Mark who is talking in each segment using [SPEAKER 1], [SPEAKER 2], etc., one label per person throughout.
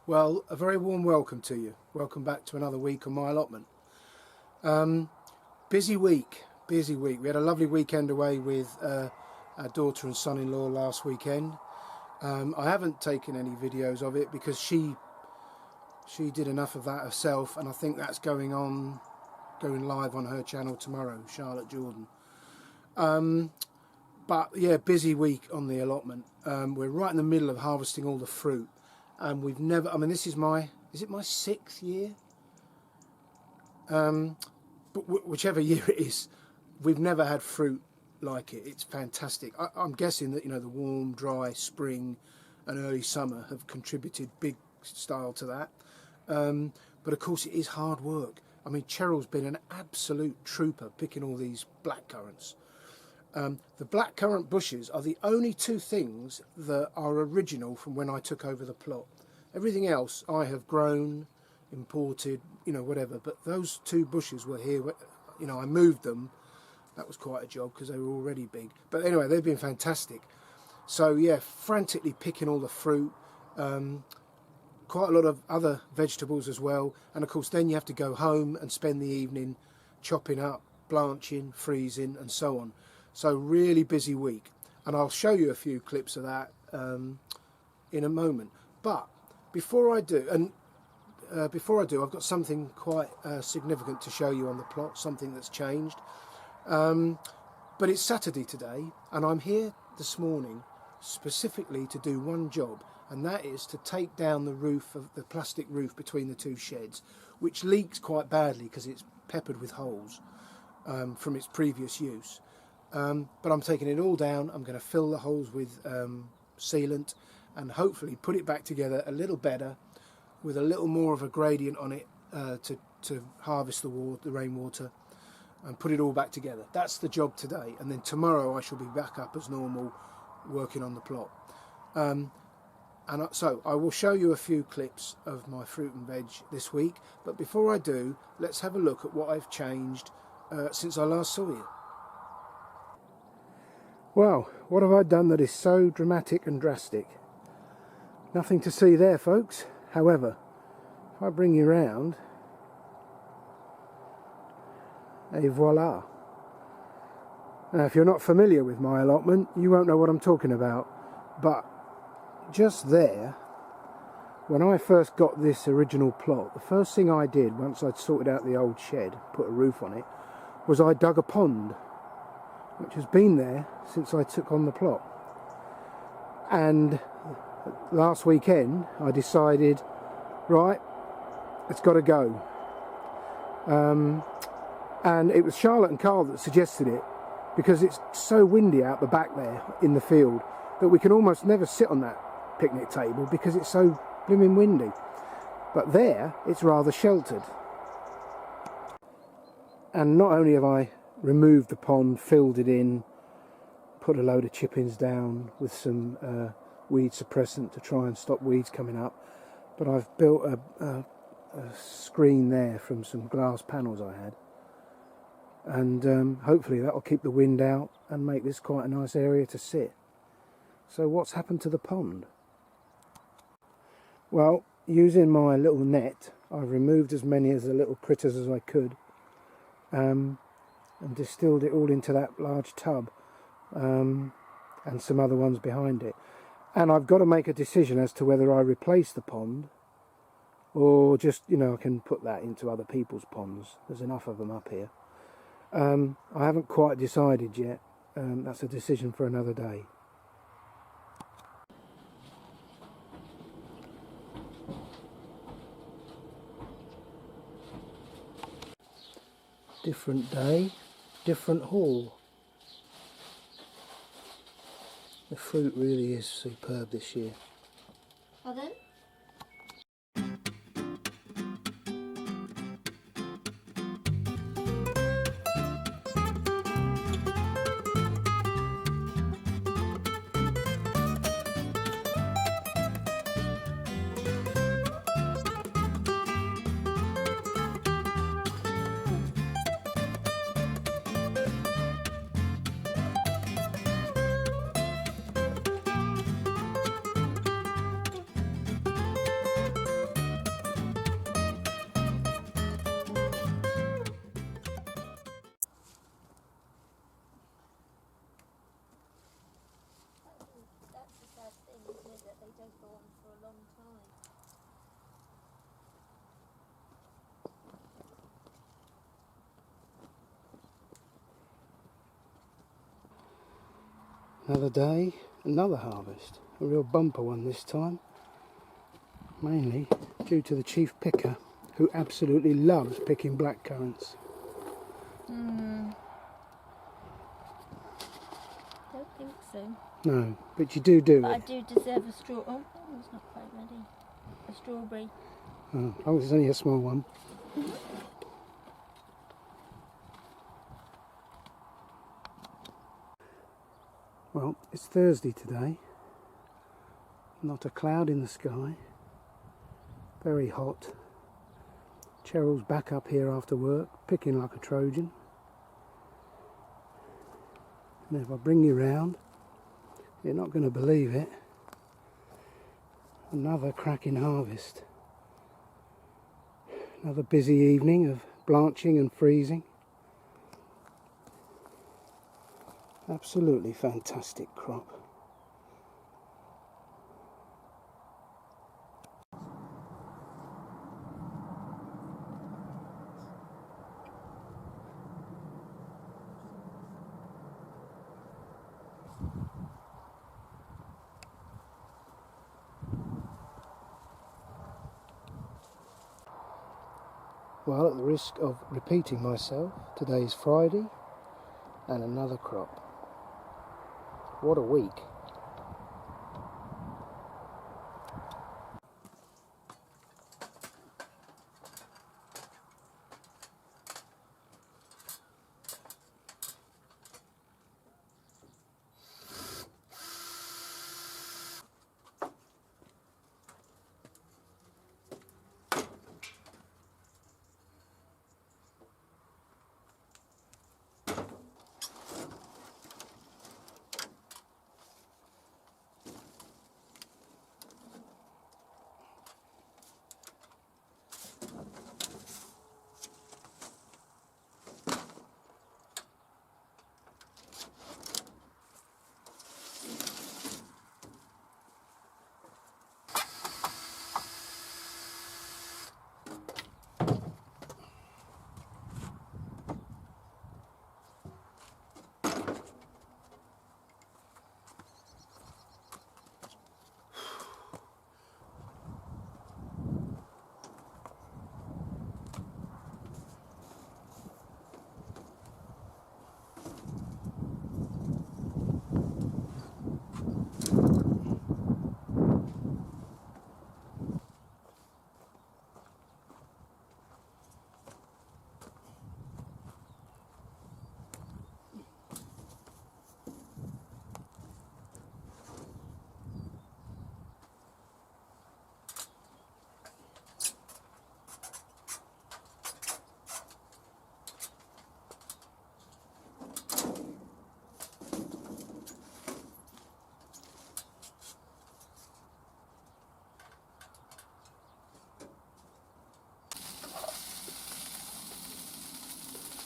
[SPEAKER 1] Well, a very warm welcome to you. Welcome back to another week on my allotment. Busy week. We had a lovely weekend away with our daughter and son-in-law last weekend. I haven't taken any videos of it because she did enough of that herself, and I think that's going live on her channel tomorrow, Charlotte Jordan. But yeah, busy week on the allotment. We're right in the middle of harvesting all the fruit. We've never, this is it my 6th year? But whichever year it is, we've never had fruit like it. It's fantastic. I'm guessing that, the warm, dry spring and early summer have contributed big style to that. But of course it is hard work. Cheryl's been an absolute trooper picking all these blackcurrants. The blackcurrant bushes are the only two things that are original from when I took over the plot. Everything else I have grown, imported, whatever. But those two bushes were here. I moved them. That was quite a job because they were already big. But anyway, they've been fantastic. So yeah, frantically picking all the fruit. Quite a lot of other vegetables as well. And of course then you have to go home and spend the evening chopping up, blanching, freezing and so on. So really busy week, and I'll show you a few clips of that in a moment. But before I do, I've got something quite significant to show you on the plot, something that's changed. But it's Saturday today, and I'm here this morning specifically to do one job, and that is to take down the roof of the plastic roof between the two sheds, which leaks quite badly because it's peppered with holes from its previous use. But I'm taking it all down. I'm going to fill the holes with sealant and hopefully put it back together a little better with a little more of a gradient on it to harvest the rainwater and put it all back together. That's the job today, and then tomorrow I shall be back up as normal working on the plot. So I will show you a few clips of my fruit and veg this week, but before I do, let's have a look at what I've changed since I last saw you. Well, what have I done that is so dramatic and drastic? Nothing to see there, folks. However, if I bring you round, et voila. Now, if you're not familiar with my allotment, you won't know what I'm talking about. But just there, when I first got this original plot, the first thing I did once I'd sorted out the old shed, put a roof on it, was I dug a pond, which has been there since I took on the plot. And last weekend I decided, right, it's got to go. And it was Charlotte and Carl that suggested it, because it's so windy out the back there in the field that we can almost never sit on that picnic table because it's so blooming windy. But there it's rather sheltered. And not only have I removed the pond, filled it in, put a load of chippings down with some weed suppressant to try and stop weeds coming up, but I've built a screen there from some glass panels I had, and hopefully that will keep the wind out and make this quite a nice area to sit. So what's happened to the pond? Well, using my little net, I've removed as many of the little critters as I could, and distilled it all into that large tub, and some other ones behind it. And I've got to make a decision as to whether I replace the pond or just, I can put that into other people's ponds. There's enough of them up here. I haven't quite decided yet. That's a decision for another day. Different day, different haul. The fruit really is superb this year.
[SPEAKER 2] Pardon? they don't go on for a long time.
[SPEAKER 1] Another day, another harvest. A real bumper one this time. Mainly due to the chief picker, who absolutely loves picking blackcurrants.
[SPEAKER 2] Don't think so.
[SPEAKER 1] No, but you do
[SPEAKER 2] But
[SPEAKER 1] it.
[SPEAKER 2] I do deserve a straw. Oh, it's not quite ready. A strawberry.
[SPEAKER 1] Oh, it's only a small one. Well, it's Thursday today. Not a cloud in the sky. Very hot. Cheryl's back up here after work, picking like a Trojan. And if I bring you round, you're not going to believe it. Another cracking harvest. Another busy evening of blanching and freezing. Absolutely fantastic crop. Well, at the risk of repeating myself, today's Friday and another crop. What a week.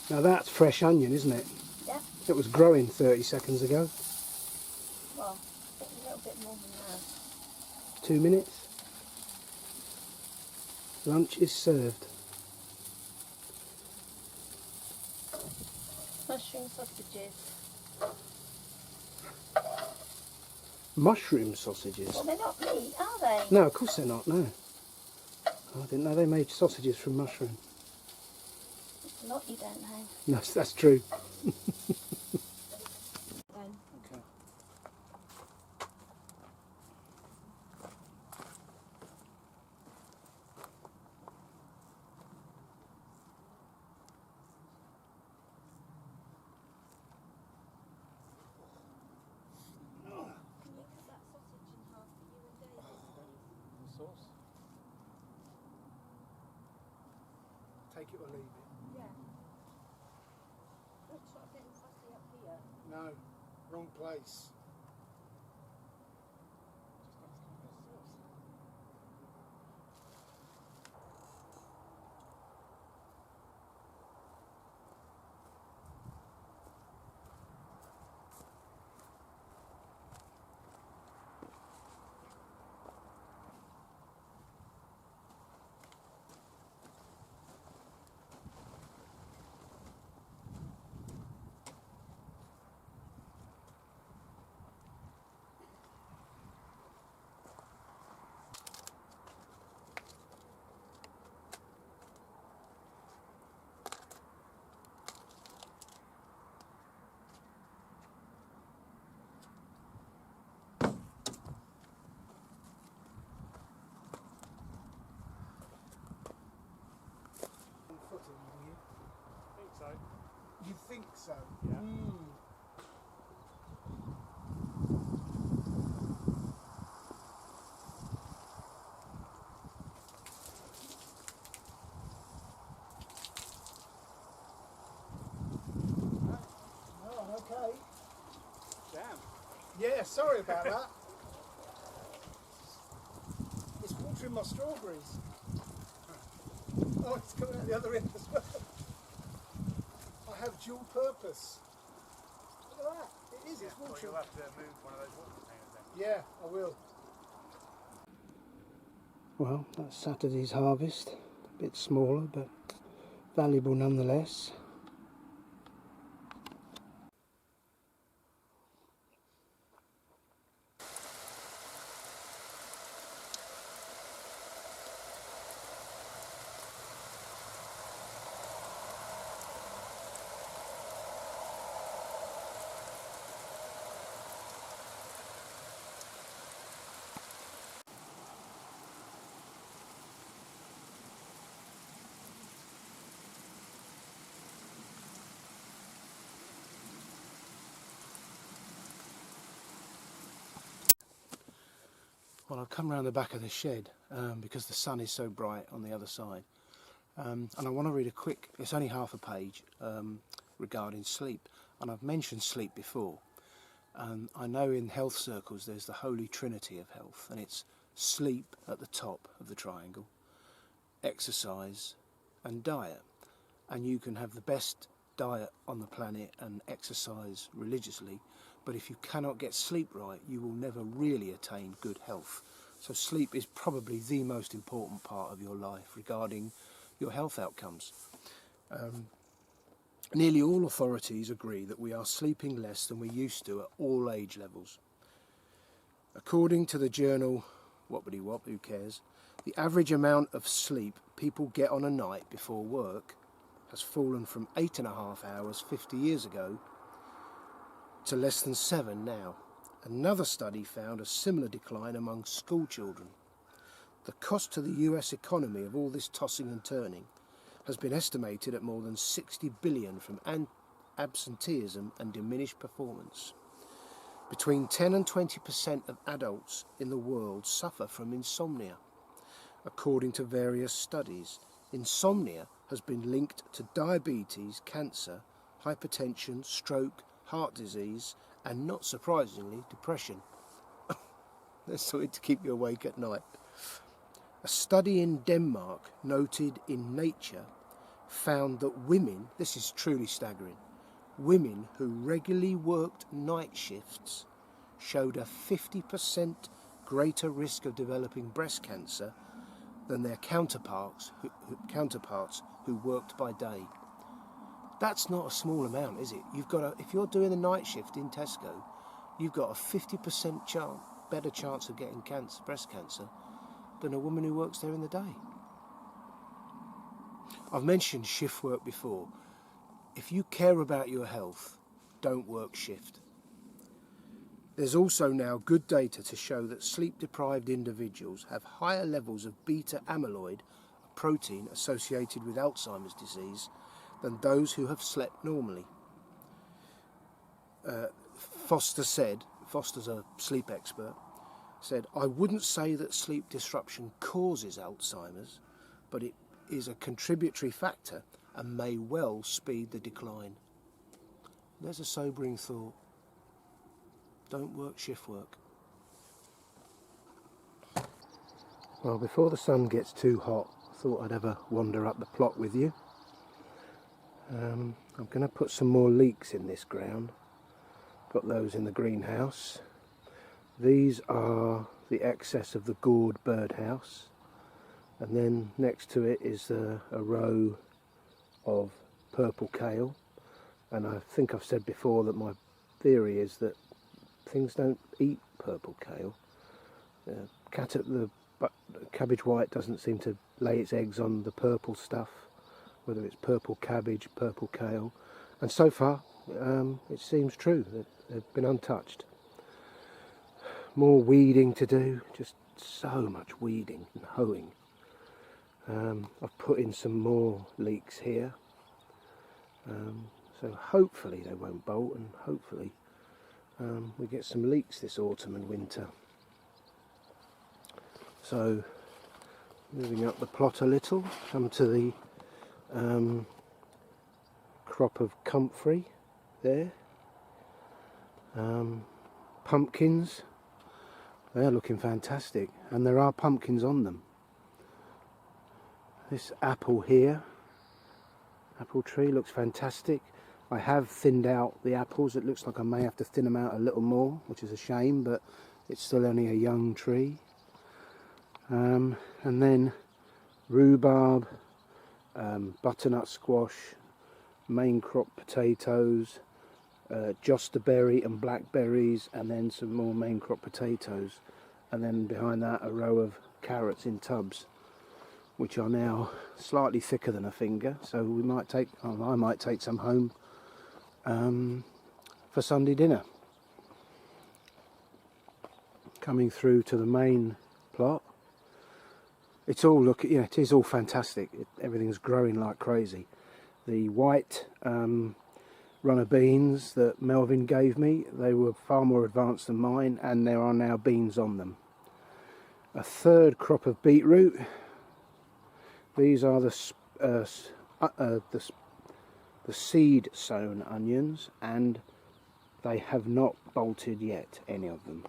[SPEAKER 1] Now that's fresh onion, isn't it?
[SPEAKER 2] Yeah.
[SPEAKER 1] It was growing 30 seconds ago.
[SPEAKER 2] Well, I think a little bit more than that.
[SPEAKER 1] 2 minutes. Lunch is served.
[SPEAKER 2] Mushroom sausages.
[SPEAKER 1] Mushroom sausages.
[SPEAKER 2] Well, they're not meat, are they?
[SPEAKER 1] No, of course they're not, no. I didn't know they made sausages from mushroom.
[SPEAKER 2] It's a lot you don't know.
[SPEAKER 1] No, that's true.
[SPEAKER 2] Then.
[SPEAKER 1] Okay.
[SPEAKER 2] Can you cut that sausage in half for you and David?
[SPEAKER 1] Sauce. Take it or leave it.
[SPEAKER 2] Yeah. Don't start getting fussy up here.
[SPEAKER 1] No, wrong place. so.
[SPEAKER 3] Yeah.
[SPEAKER 1] Oh, okay.
[SPEAKER 3] Damn.
[SPEAKER 1] Yeah, sorry about that. It's watering my strawberries. Oh, it's coming out the other end as well. I have dual purpose. Look at that. It is, it's
[SPEAKER 3] Well,
[SPEAKER 1] watering.
[SPEAKER 3] you'll have to move one of those water containers then.
[SPEAKER 1] Yeah, I will. Well, that's Saturday's harvest. A bit smaller, but valuable nonetheless. Well, I've come around the back of the shed because the sun is so bright on the other side. And I want to read a quick, it's only half a page, regarding sleep. And I've mentioned sleep before. I know in health circles there's the holy trinity of health, and it's sleep at the top of the triangle, exercise and diet. And you can have the best diet on the planet and exercise religiously, but if you cannot get sleep right, you will never really attain good health. So sleep is probably the most important part of your life regarding your health outcomes. Nearly all authorities agree that we are sleeping less than we used to at all age levels. According to the journal Whoppity Whop, who cares, the average amount of sleep people get on a night before work has fallen from 8.5 hours 50 years ago to less than 7 now. Another study found a similar decline among school children. The cost to the US economy of all this tossing and turning has been estimated at more than 60 billion from absenteeism and diminished performance. Between 10 and 20% of adults in the world suffer from insomnia. According to various studies, insomnia has been linked to diabetes, cancer, hypertension, stroke, heart disease, and not surprisingly, depression. That's something to keep you awake at night. A study in Denmark noted in Nature found that women, this is truly staggering, women who regularly worked night shifts showed a 50% greater risk of developing breast cancer than their counterparts who worked by day. That's not a small amount, is it? If you're doing a night shift in Tesco, you've got a 50% better chance of getting breast cancer than a woman who works there in the day. I've mentioned shift work before. If you care about your health, don't work shift. There's also now good data to show that sleep-deprived individuals have higher levels of beta amyloid, a protein associated with Alzheimer's disease, than those who have slept normally. Foster's a sleep expert, said, "I wouldn't say that sleep disruption causes Alzheimer's, but it is a contributory factor and may well speed the decline." There's a sobering thought. Don't work shift work. Well, before the sun gets too hot, I thought I'd have a wander up the plot with you. I'm going to put some more leeks in this ground. Got those in the greenhouse. These are the excess of the gourd birdhouse, and then next to it is a row of purple kale. And I think I've said before that my theory is that things don't eat purple kale. The cabbage white doesn't seem to lay its eggs on the purple stuff, whether it's purple cabbage, purple kale, and so far it seems true that they've been untouched. More weeding to do, just so much weeding and hoeing. I've put in some more leeks here, So hopefully they won't bolt, and hopefully we get some leeks this autumn and winter. So moving up the plot a little, come to the crop of comfrey there. Pumpkins, they're looking fantastic, and there are pumpkins on them. This apple here, apple tree, looks fantastic. I have thinned out the apples. It looks like I may have to thin them out a little more, which is a shame, but it's still only a young tree. And then rhubarb, butternut squash, main crop potatoes, josterberry and blackberries, and then some more main crop potatoes, and then behind that a row of carrots in tubs, which are now slightly thicker than a finger, so we might take, I might take some home for Sunday dinner. Coming through to the main plot, it's all it is all fantastic. Everything's growing like crazy. The white runner beans that Melvin gave me, they were far more advanced than mine, and there are now beans on them. A third crop of beetroot. These are the seed sown onions, and they have not bolted yet, any of them.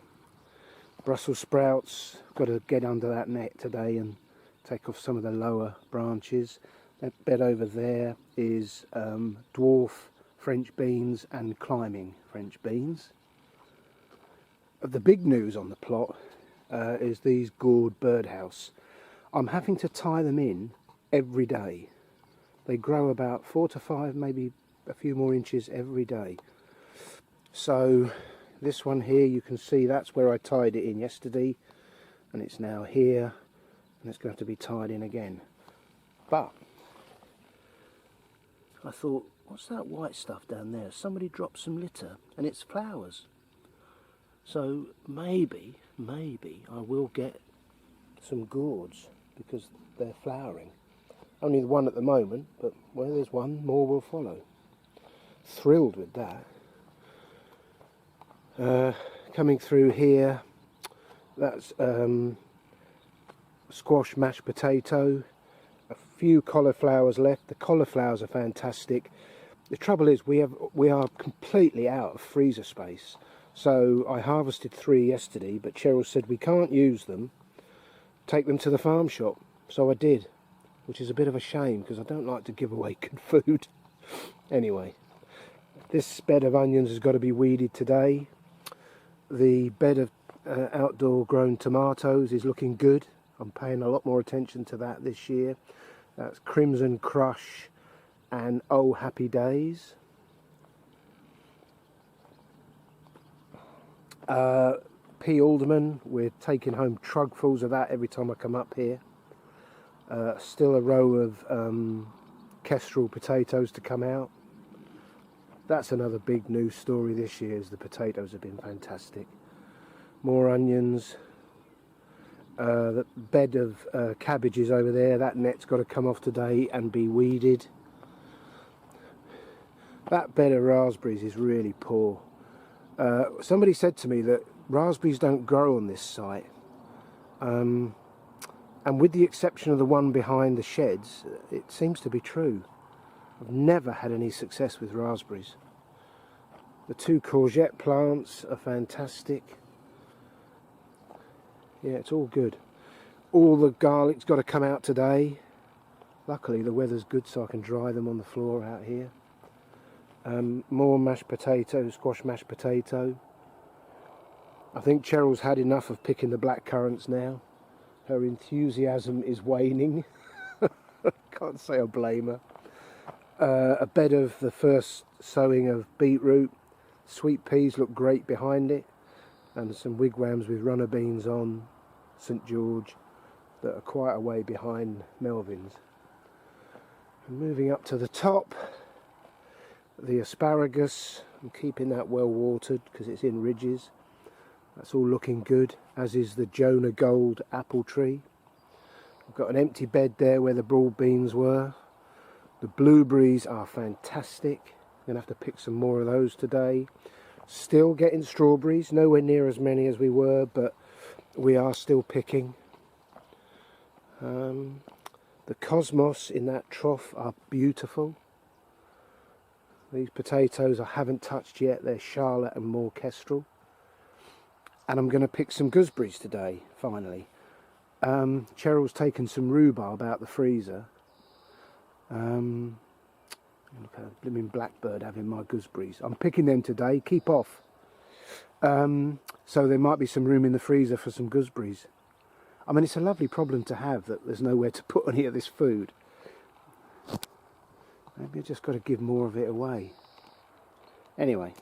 [SPEAKER 1] Brussels sprouts, got to get under that net today and take off some of the lower branches. That bed over there is dwarf French beans and climbing French beans. The big news on the plot is these gourd birdhouse. I'm having to tie them in every day. They grow about 4 to 5, maybe a few more inches every day. So this one here, you can see that's where I tied it in yesterday, and it's now here, and it's going to be tied in again. But I thought, what's that white stuff down there? Somebody dropped some litter, and it's flowers. So maybe I will get some gourds, because they're flowering. Only the one at the moment, but where there's one, more will follow. Thrilled with that. Coming through here, that's squash mashed potato. A few cauliflowers left. The cauliflowers are fantastic. The trouble is we are completely out of freezer space. So I harvested 3 yesterday, but Cheryl said we can't use them. Take them to the farm shop. So I did, which is a bit of a shame because I don't like to give away good food. Anyway, this bed of onions has got to be weeded today. The bed of outdoor grown tomatoes is looking good. I'm paying a lot more attention to that this year. That's Crimson Crush and Oh Happy Days. Pea alderman, we're taking home trugfuls of that every time I come up here. Still a row of kestrel potatoes to come out. That's another big news story this year, is the potatoes have been fantastic. More onions. The bed of cabbages over there, that net's got to come off today and be weeded. That bed of raspberries is really poor. Somebody said to me that raspberries don't grow on this site. And with the exception of the one behind the sheds, it seems to be true. I've never had any success with raspberries. The 2 courgette plants are fantastic. Yeah, it's all good. All the garlic's got to come out today. Luckily the weather's good so I can dry them on the floor out here. More mashed potato, squash mashed potato. I think Cheryl's had enough of picking the black currants now. Her enthusiasm is waning. Can't say I blame her. A bed of the first sowing of beetroot. Sweet peas look great behind it, and some wigwams with runner beans on St George that are quite a way behind Melvin's. And moving up to the top, the asparagus, I'm keeping that well watered because it's in ridges. That's all looking good, as is the Jonah Gold apple tree. I've got an empty bed there where the broad beans were. The blueberries are fantastic. Going to have to pick some more of those today. Still getting strawberries, nowhere near as many as we were, but we are still picking. The cosmos in that trough are beautiful. These potatoes I haven't touched yet, they're Charlotte and more Kestrel. And I'm going to pick some gooseberries today, finally. Cheryl's taken some rhubarb out the freezer. Look at a blooming blackbird having my gooseberries. I'm picking them today, keep off. So there might be some room in the freezer for some gooseberries. I mean, it's a lovely problem to have that there's nowhere to put any of this food. Maybe I've just got to give more of it away. Anyway,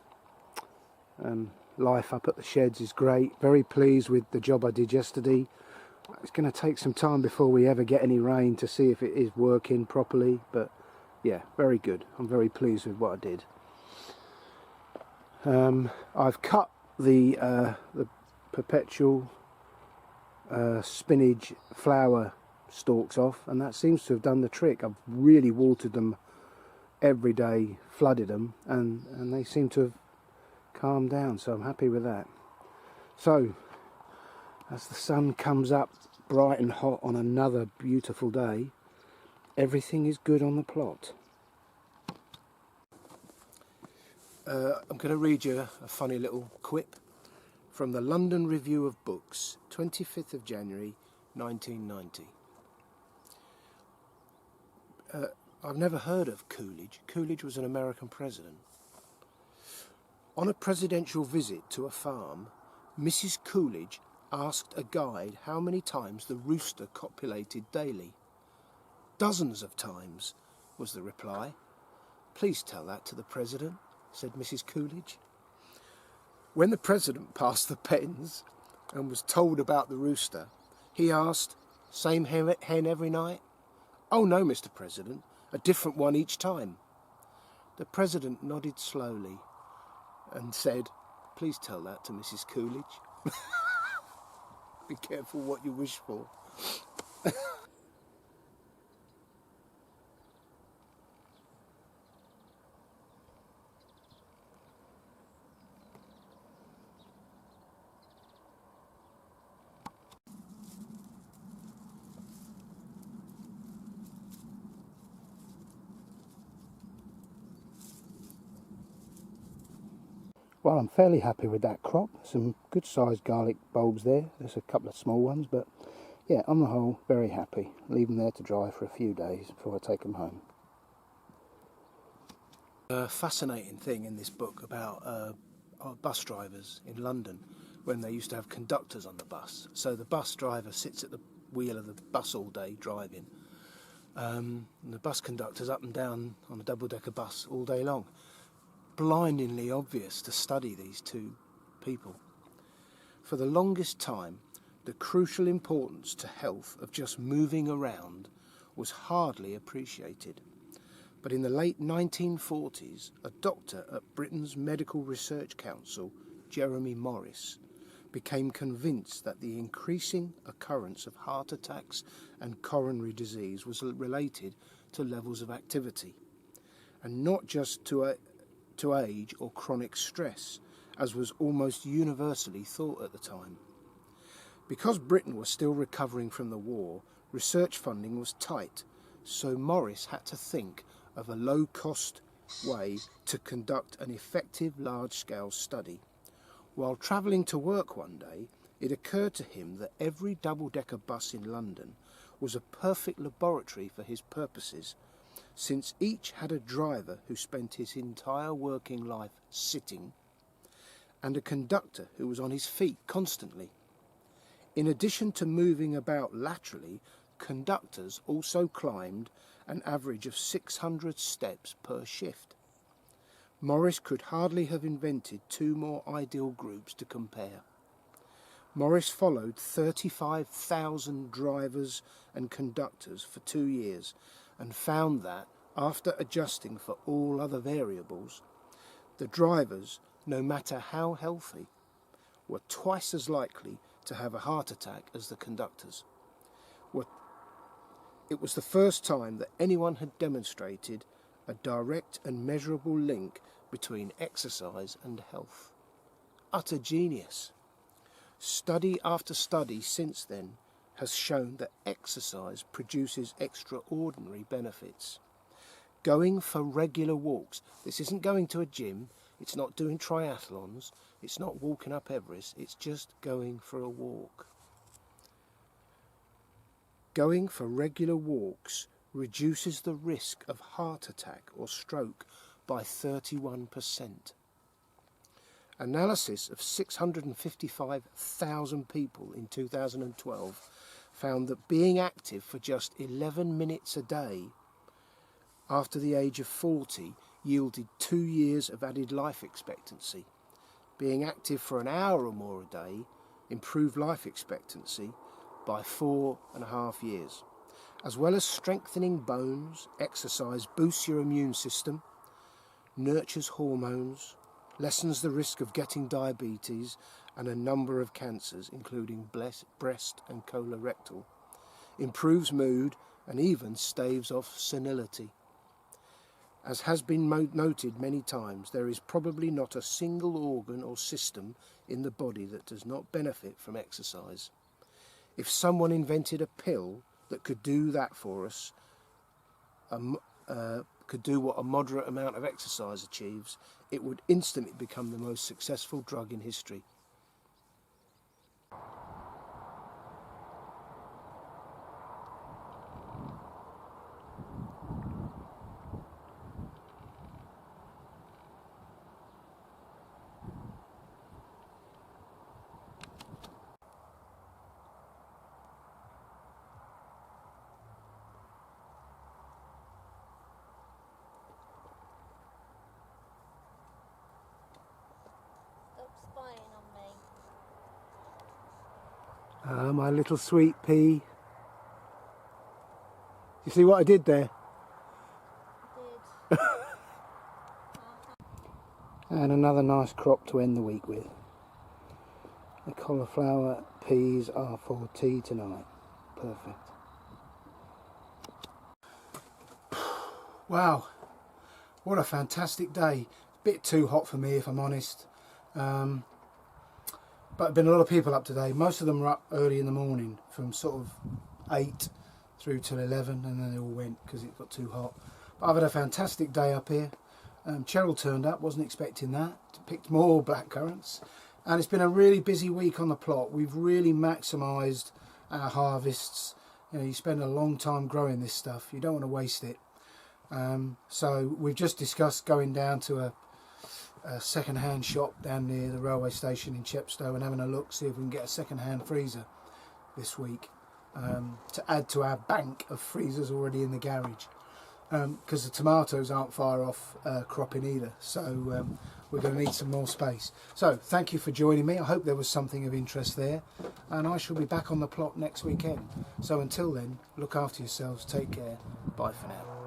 [SPEAKER 1] life up at the sheds is great. Very pleased with the job I did yesterday. It's going to take some time before we ever get any rain to see if it is working properly, but yeah, very good. I'm very pleased with what I did. I've cut the perpetual spinach flower stalks off, and that seems to have done the trick. I've really watered them every day, flooded them, and they seem to have calmed down, so I'm happy with that. So as the sun comes up bright and hot on another beautiful day, everything is good on the plot. I'm going to read you a funny little quip from the London Review of Books, 25th of January 1990. I've never heard of Coolidge. Coolidge was an American president. On a presidential visit to a farm, Mrs. Coolidge asked a guide how many times the rooster copulated daily. "Dozens of times," was the reply. "Please tell that to the president," said Mrs. Coolidge. When the president passed the pens and was told about the rooster, he asked, "Same hen every night?" "Oh no, Mr. President, a different one each time." The president nodded slowly and said, "Please tell that to Mrs. Coolidge." Be careful what you wish for. Well, I'm fairly happy with that crop. Some good sized garlic bulbs there. There's a couple of small ones, but yeah, on the whole, very happy. Leave them there to dry for a few days before I take them home. A fascinating thing in this book about bus drivers in London when they used to have conductors on the bus. So the bus driver sits at the wheel of the bus all day driving. And the bus conductor's up and down on a double-decker bus all day long. Blindingly obvious to study these two people. For the longest time, the crucial importance to health of just moving around was hardly appreciated. But in the late 1940s, a doctor at Britain's Medical Research Council, Jeremy Morris, became convinced that the increasing occurrence of heart attacks and coronary disease was related to levels of activity, and not just to age or chronic stress, as was almost universally thought at the time. Because Britain was still recovering from the war, research funding was tight, so Morris had to think of a low-cost way to conduct an effective large-scale study. While travelling to work one day, it occurred to him that every double-decker bus in London was a perfect laboratory for his purposes, since each had a driver who spent his entire working life sitting, and a conductor who was on his feet constantly. In addition to moving about laterally, conductors also climbed an average of 600 steps per shift. Morris could hardly have invented two more ideal groups to compare. Morris followed 35,000 drivers and conductors for 2 years and found that, after adjusting for all other variables, the drivers, no matter how healthy, were twice as likely to have a heart attack as the conductors. It was the first time that anyone had demonstrated a a direct and measurable link between exercise and health. Utter genius. Study after study since then has shown that exercise produces extraordinary benefits. Going for regular walks. This isn't going to a gym, it's not doing triathlons, it's not walking up Everest, it's just going for a walk. Going for regular walks reduces the risk of heart attack or stroke by 31%. Analysis of 655,000 people in 2012 found that being active for just 11 minutes a day after the age of 40 yielded 2 years of added life expectancy. Being active for an hour or more a day improved life expectancy by 4.5 years. As well as strengthening bones, exercise boosts your immune system, nurtures hormones, lessens the risk of getting diabetes and a number of cancers, including breast and colorectal, improves mood and even staves off senility. As has been noted many times, there is probably not a single organ or system in the body that does not benefit from exercise. If someone invented a pill that could do that for us, could do what a moderate amount of exercise achieves, it would instantly become the most successful drug in history.
[SPEAKER 2] Stop spying on me.
[SPEAKER 1] Ah, my little sweet pea. You see what I did there?
[SPEAKER 2] I did.
[SPEAKER 1] And another nice crop to end the week with. The cauliflower peas are for tea tonight. Perfect. Wow, what a fantastic day. Bit too hot for me, if I'm honest. But there've been a lot of people up today. Most of them were up early in the morning, from sort of 8 through till 11, and then they all went because it got too hot. But I've had a fantastic day up here. Cheryl turned up, wasn't expecting that. Picked more blackcurrants, and it's been a really busy week on the plot. We've really maximised our harvests. You know, you spend a long time growing this stuff, you don't want to waste it. So we've just discussed going down to a second-hand shop down near the railway station in Chepstow and having a look, see if we can get a second-hand freezer this week to add to our bank of freezers already in the garage, because the tomatoes aren't far off cropping either, so we're going to need some more space. So thank you for joining me. I hope there was something of interest there, and I shall be back on the plot next weekend. So until then, look after yourselves, take care, bye for now.